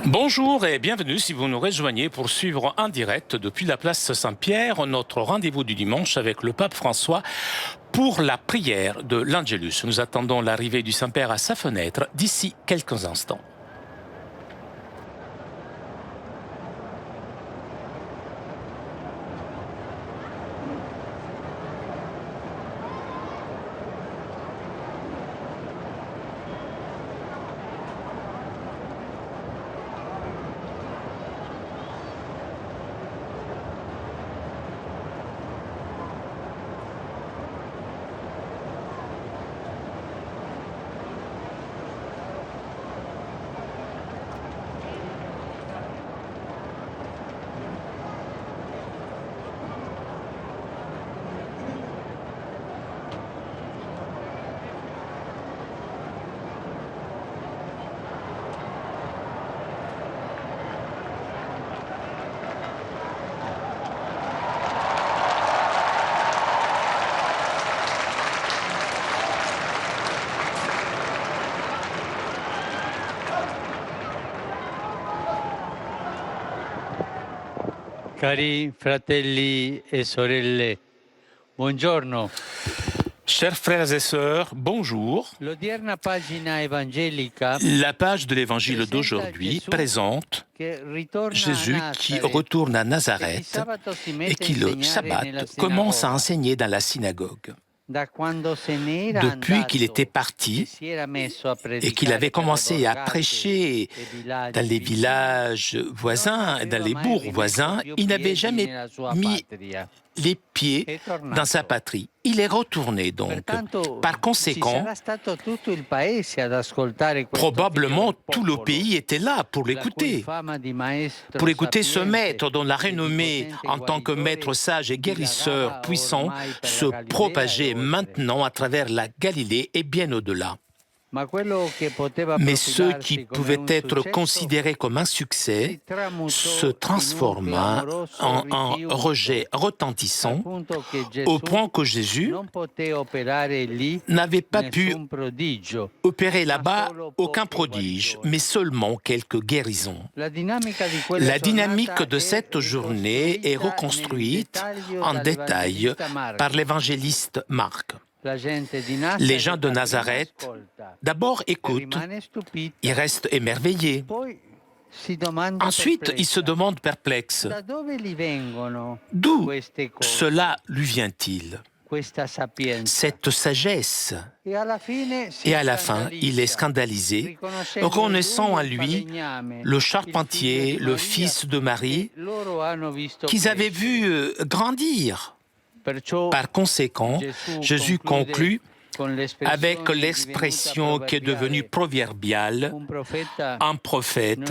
Bonjour et bienvenue si vous nous rejoignez pour suivre en direct depuis la place Saint-Pierre notre rendez-vous du dimanche avec le pape François pour la prière de l'Angelus. Nous attendons l'arrivée du Saint-Père à sa fenêtre d'ici quelques instants. Cari fratelli e sorelle, buongiorno. Chers frères et sœurs, bonjour. L'odierna pagina evangelica La page de l'évangile d'aujourd'hui présente che ritorna Jésus a qui Nazareth retourne à e di Nazareth sabato si et mette qui le a insegnare sabbat nella commence à sinagoga. enseigner dans la synagogue. Da quando se ne era Depuis qu'il andato était e parti si era messo a et qu'il avait predicare per le commencé à borgate prêcher e villaggi dans les vicini, villages voisins, dans les bourgs voisins, il n'avait jamais nella sua mis patria. les pieds È dans sa tornato. patrie. Il est retourné donc. Pertanto Par ci conséquent, sarà stato tutto il paese ad ascoltare questo probablement figlio del tout le popolo, pays était là pour la cui l'écouter. fama di maestro Pour écouter ce sapiente maître dont la e di renommée potente en tant que maître guaritore sage et guérisseur dilagava puissant ormai per se la Galilea e propageait oltre. maintenant à travers la Galilée et bien au-delà. Ma quello che poteva Mais ce qui profilarsi come pouvait un être successo considéré comme un succès si tramutò se in un transforma clamoroso en rifiuto, rejet al retentissant punto che au Gesù point que Jésus non poté operare lì n'avait pas pu nessun prodigio, opérer ma là-bas solo aucun poche prodige, guarigioni. mais seulement quelques guérisons. La dinamica di quella La dynamique giornata de è cette journée est ricostruita nel reconstruite dettaglio en détail dall'evangelista Marco. par l'évangéliste Marc. La gente di Les gens Nazareth de prima Nazareth ascolta d'abord e écoutent, rimane stupita, ils restent émerveillés. poi si domanda Ensuite, ils se perplessa, demandent perplexes, da dove gli vengono d'où queste cose, cela lui vient-il, questa sapienza? cette sagesse? E alla fine si Et à la fin, il est scandalisé, riconoscendo reconnaissant en il lui falegname, le il charpentier, figlio di le Maria, fils de Marie, che loro hanno visto qu'ils avaient crescere. vu grandir. Perciò Par conséquent, Jésus conclut avec l'expression qui est devenue proverbiale, un prophète un prophète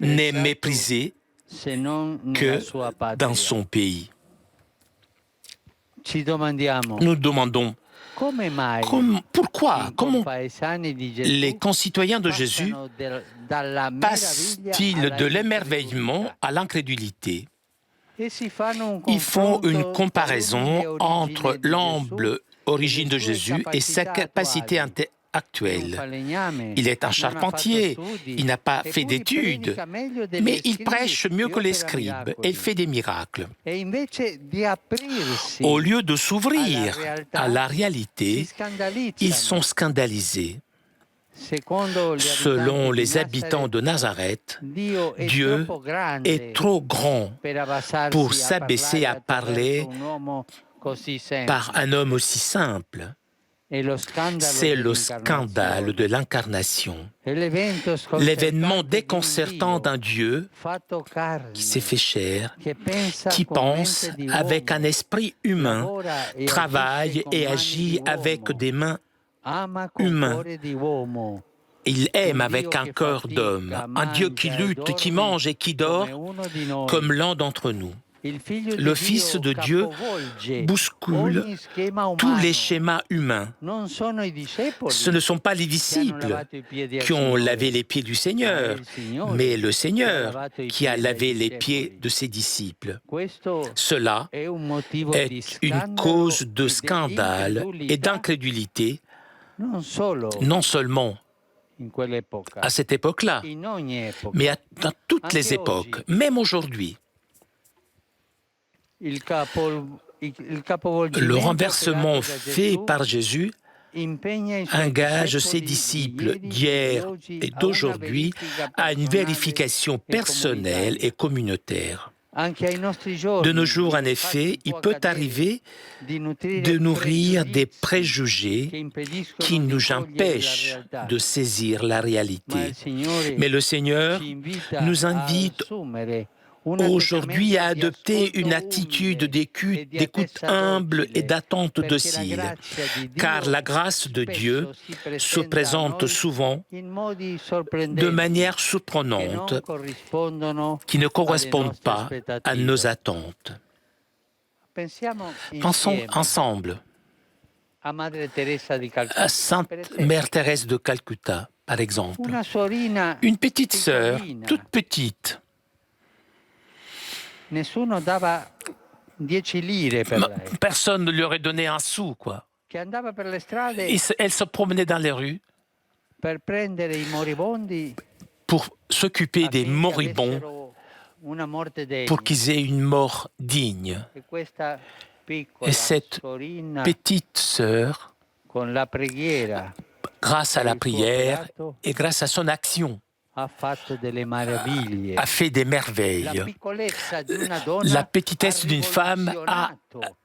n'est méprisé se non nella que sua patria. dans son pays. Ci domandiamo Nous demandons come mai pourquoi, i comment compaesani di Gesù les concitoyens de Jésus passano dalla meraviglia passent-ils alla de l'émerveillement incredulità à l'incrédulité? e si fanno un Ils font une confronto comparaison tra l'umile entre origine di l'humble origine de Gesù e Jésus et sa capacité attuali. Un actuelle. falegname Il est un non ha charpentier, fatto studi, il n'a pas fait eppure d'études, predica meglio degli mais il scribi prêche mieux e que les opera scribes miracoli. et il fait des miracles. E invece di aprirsi Au lieu de s'ouvrir alla realtà, à la si réalité, scandalizzano. ils sont scandalisés. Secondo gli Selon abitanti les di habitants de Nazareth, Dio è Dieu troppo grande est trop grand per abbassarsi pour a s'abaisser à parlare parler attraverso un uomo così semplice. par un homme aussi simple. È lo scandalo C'est le dell'incarnazione. scandale de l'incarnation. È l'evento L'événement sconcertante di un déconcertant Dio d'un Dieu fatto carne, qui s'est fait chair, che pensa qui con pense mente di avec uomo, un esprit humain, lavora e travaille agisce con et mani agit di avec uomo, des mains. ama con humain. cuore di uomo. Il aime Un avec Dio un che cœur fatica, d'homme, un Dieu qui mangia e lutte, qui dorme mange et qui dort come uno di noi. comme l'un d'entre nous. Il figlio Le di Fils Dio de Dieu capovolge bouscule ogni schema tous les umano. schémas humains. Non sono i discepoli Ce ne sont pas les che hanno disciples lavato i piedi al qui ont Signore, lavé les pieds du Seigneur, ma è il Signore mais le che ha Seigneur lavato i qui a piedi lavé ai les discepoli. pieds de ses disciples. Questo Cela è un motivo di est une scandalo cause de e di scandale et incredulità d'incrédulité, non solo non seulement in quell'epoca, à cette époque-là, in ogni epoca. mais dans toutes les époques, même aujourd'hui. Il Le capovolgimento renversement operato da fait Gesù par Jésus impegna i suoi engage ses discepoli disciples di ieri, d'hier di oggi, et a una d'aujourd'hui verifica à une personale vérification e personnelle comunitaria. et communautaire. Anche ai nostri De giorni, nos jours, en infatti, effet, il può peut accadere arriver di nutrire de nourrir des pregiudizi préjugés che impediscono qui di nous cogliere la empêchent realtà. de saisir la Ma réalité. il Signore Mais le Seigneur ci invita nous a invite assumere un aujourd'hui à atteggiamento di adopter une ascolto attitude umile e di d'écoute attesa humble et docile, d'attente perché la docile, grazia di car Dio la grâce de Dieu spesso se si presenta a présente noi souvent in modi de sorprendenti manière che surprenante, non corrispondono qui ne alle correspondent nostre pas à nos aspettative. attentes. Pensiamo Pensons insieme ensemble a Madre Teresa di à Calcutta, Sainte per esempio, Mère Thérèse de Calcutta, par exemple. una sorina Une petite sœur, piccolina. toute petite. Nessuno dava 10 lire per lei, Personne ne lui aurait donné un sou, quoi. che andava per le strade Elle se promenait dans les rues per prendere i moribondi pour s'occuper des affinché moribonds, avessero una morte degna. pour qu'ils aient une mort digne. E questa piccola Et cette sorina, petite sœur, con la preghiera, grâce à per la il suo prière operato, et grâce à son action, ha fatto delle meraviglie. a fait des La merveilles. piccolezza di una donna La petitesse d'une femme a rivoluzionato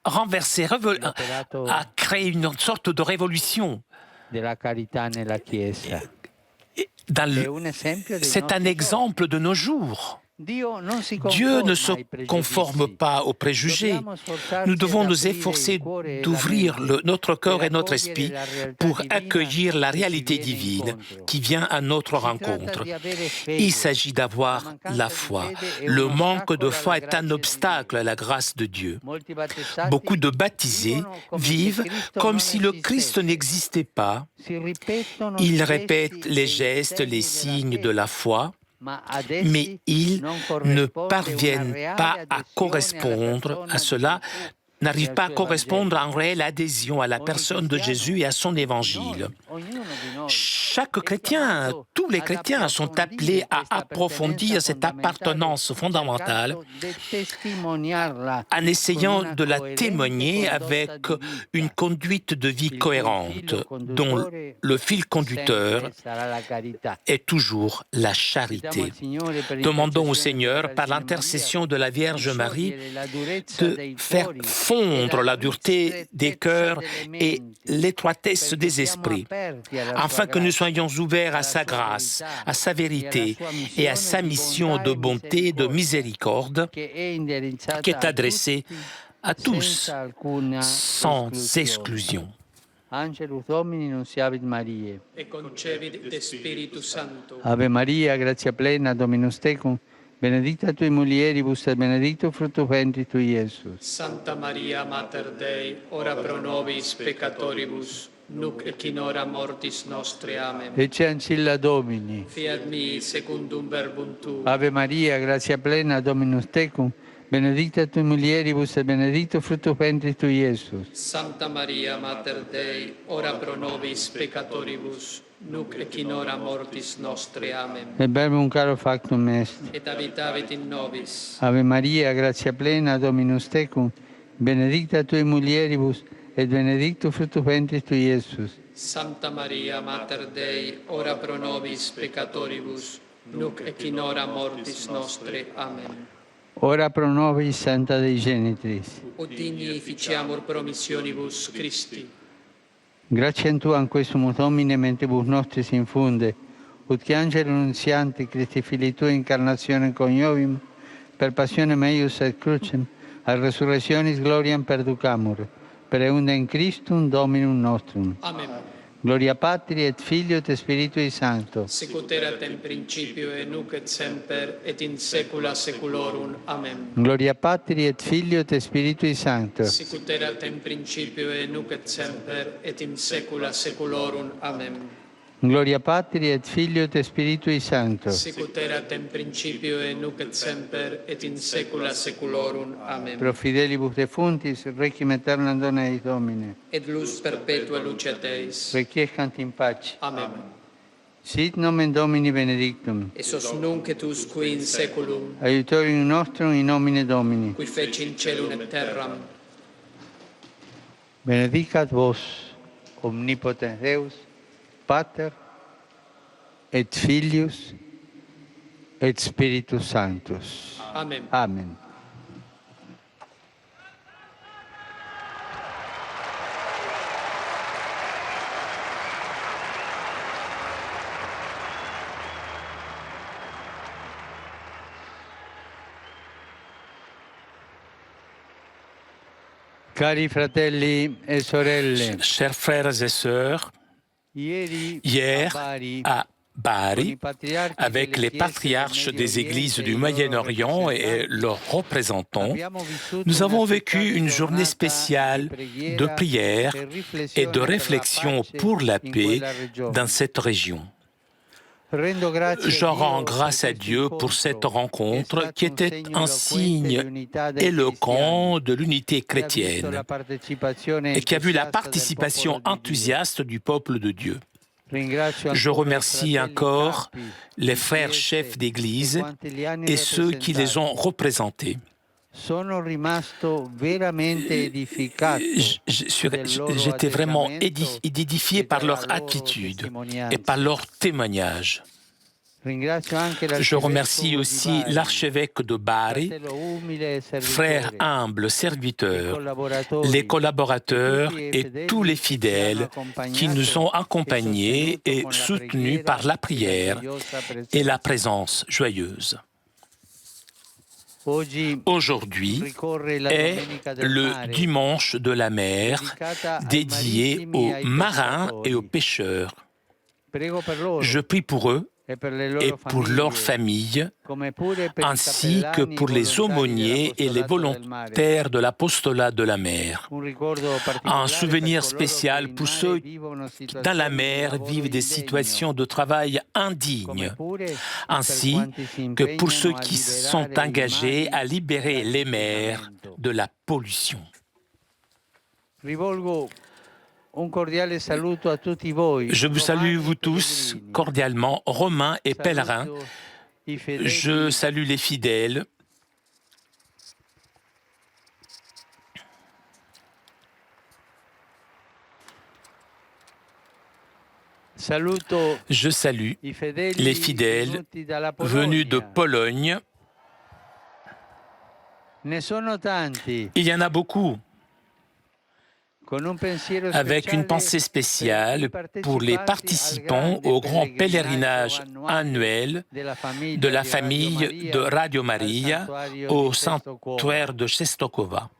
renversé, l'operato a créé une sorte de révolution. della carità nella Chiesa. Dans È le- un esempio dei C'est un nostri exemple de nos jours. Dio non si Dieu ne se conforma ai pregiudizi. conforme pas aux préjugés. Dobbiamo sforzarci Nous devons ad nous aprire efforcer il cuore e la d'ouvrir mente notre cœur per et notre accogliere esprit la realtà pour divina accueillir la che ci réalité viene divine incontro. qui vient à notre Si tratta rencontre. di avere fede. Il s'agit La d'avoir mancanza la di foi. fede è Le un manque de ostacolo foi alla est un grazia di obstacle Dio. à la grâce de Dieu. Molti battezzati Beaucoup de baptisés vivono come se vivent Cristo comme non si le Christ esistesse. n'existait pas. Si ripetono i Ils gesti répètent les e i gestes, segni les della signes de fede, la foi, ma ad mais essi ils non ne corrisponde una parviennent reale pas à adesione alla correspondre persona à di cela, Gesù e n'arrivent al pas à suo correspondre à Evangelo. une réelle adhésion à la Ogni personne de cristiano, Jésus et à son tutti évangile. noi, ognuno di noi, Chaque è chrétien, chiamato tous les ad chrétiens sont appelés approfondire à questa approfondir appartenenza cette appartenance fondamentale cercando di testimoniarla en con essayant una de la coerente témoigner condotta avec di vita. une conduite de vie Il cohérente, filo dont conduttore le fil conducteur sempre sarà la carità. est toujours la Chiediamo charité. al Signore per Demandons au l'intercessione Seigneur, della par Vergine l'intercession de la Maria, Vierge di Marie, sciogliere la durezza de dei faire cuori e fondre la la dureté des ristrettezza cœurs delle et menti, l'étroitesse perché des siamo esprits, aperti alla afin sua que nous grazia, soyons ouverts à alla sa sua grâce, verità à sa e alla vérité sua et à missione sa di mission bontà de e bonté, de misericordia, miséricorde, che è indirizzata qui est a adressée tutti à tous, senza alcuna sans esclusione. exclusion. Angelus Domini nunciavit Mariae. e concevit de Spiritu Sancto. Ave Maria, gratia plena, Dominus tecum, benedicta tui mulieribus et benedictus fructus ventris tui, Iesus. Santa Maria Mater Dei, ora pro nobis peccatoribus, nunc et in hora mortis nostre. Amen. Ecce ancilla Domini. Fiat mi secundum verbum tuum. Ave Maria, gratia plena, Dominus tecum, benedicta tui mulieribus et benedictus fructus ventris tui, Iesus. Santa Maria Mater Dei, ora pro nobis peccatoribus, nunc et in hora mortis nostre. Amen. Et verbum caro factum est. Et habitavit in nobis. Ave Maria, gratia plena, Dominus tecum, benedicta tui mulieribus et benedictus fructus ventris tui, Iesus. Santa Maria Mater Dei, ora pro nobis peccatoribus, nunc et in hora mortis nostre. Amen. Ora pro nobis Santa Dei Genitris. Ut digni ficiamur promissionibus Christi. Gratiam Tuam questum Domine mentibus nostris infunde, ut che angelo nunzianti Christi Filii Tui incarnazione coniovim, per passione meius et crucem, a resurrectionis gloriam perducamur, per eundem Christum Dominum nostrum. Amen. Gloria Patri et Filio et Spiritui Sancto. Sicut erat in principio et nunc et semper et in saecula saeculorum. Amen. Gloria Patri et Filio et Spiritui Sancto. Sicut erat in principio et nunc et semper et in saecula saeculorum. Amen. Gloria Patri et Filio et Spiritui Sancto. Sicut erat in principio et nunc et semper et in saecula saeculorum. Amen. Pro fidelibus defuntis, requiem aeternam dona eis Domine. Et lux perpetua luceat eis. Requiescant in pace. Amen. Sit nomen Domini benedictum. et sos nunc et usque in seculum, Aiutorium nostrum in nomine Domini. qui feci in celum et terram. Benedicat vos, omnipotens Deus, Pater, et Filius, et Spiritus Sanctus. Amen. Amen. Cari fratelli e sorelle, Chers frères et sœurs, hier à Bari, avec les patriarches des églises du Moyen-Orient et leurs représentants, nous avons vécu une journée spéciale de prière et de réflexion pour la paix dans cette région. Je rends grâce à Dieu pour cette rencontre qui était un signe éloquent de l'unité chrétienne et qui a vu la participation enthousiaste du peuple de Dieu. Je remercie encore les frères chefs d'Église et ceux qui les ont représentés. J'étais vraiment édifié par leur attitude et par leur témoignage. Je remercie aussi l'archevêque de Bari, frère humble, serviteur, les collaborateurs et tous les fidèles qui nous ont accompagnés et soutenus par la prière et la présence joyeuse. Aujourd'hui est le dimanche de la mer dédié aux marins et aux pêcheurs. Je prie pour eux et pour leurs familles, ainsi que pour les aumôniers et les volontaires de l'apostolat de la mer. Un souvenir spécial pour ceux qui, dans la mer, vivent des situations de travail indignes, ainsi que pour ceux qui sont engagés à libérer les mers de la pollution. Je vous salue, vous tous, cordialement, Romains et pèlerins. Je salue les fidèles. Je salue les fidèles venus de Pologne. Il y en a beaucoup. Avec une pensée spéciale pour les participants au grand pèlerinage annuel de la famille de Radio Maria au sanctuaire de Czestochowa.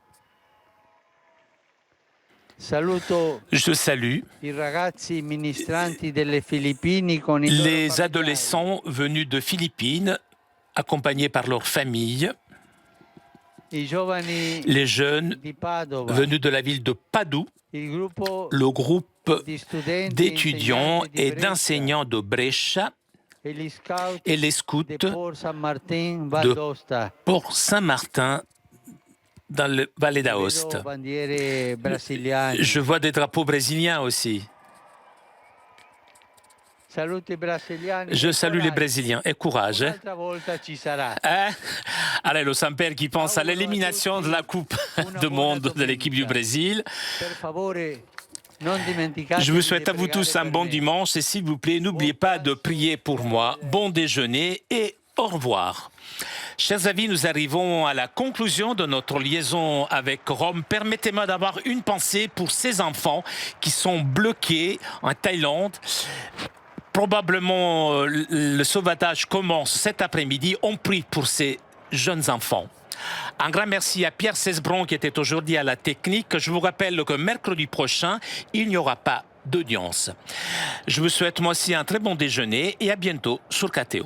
Je salue les adolescents venus de Philippines, accompagnés par leur famille, les jeunes venus de la ville de Padoue, le groupe d'étudiants et d'enseignants de Brescia et les scouts de Port Saint-Martin dans le Valle d'Aoste. Je vois des drapeaux brésiliens aussi. Je salue les Brésiliens et courage. Allez, le Saint-Père qui pense à l'élimination de la Coupe du Monde de l'équipe du Brésil. Je vous souhaite à vous tous un bon dimanche et s'il vous plaît, n'oubliez pas de prier pour moi. Bon déjeuner et au revoir. Chers amis, nous arrivons à la conclusion de notre liaison avec Rome. Permettez-moi d'avoir une pensée pour ces enfants qui sont bloqués en Thaïlande. Probablement, le sauvetage commence cet après-midi. On prie pour ces jeunes enfants. Un grand merci à Pierre Cesbron qui était aujourd'hui à la technique. Je vous rappelle que mercredi prochain, il n'y aura pas d'audience. Je vous souhaite moi aussi un très bon déjeuner et à bientôt sur KTO.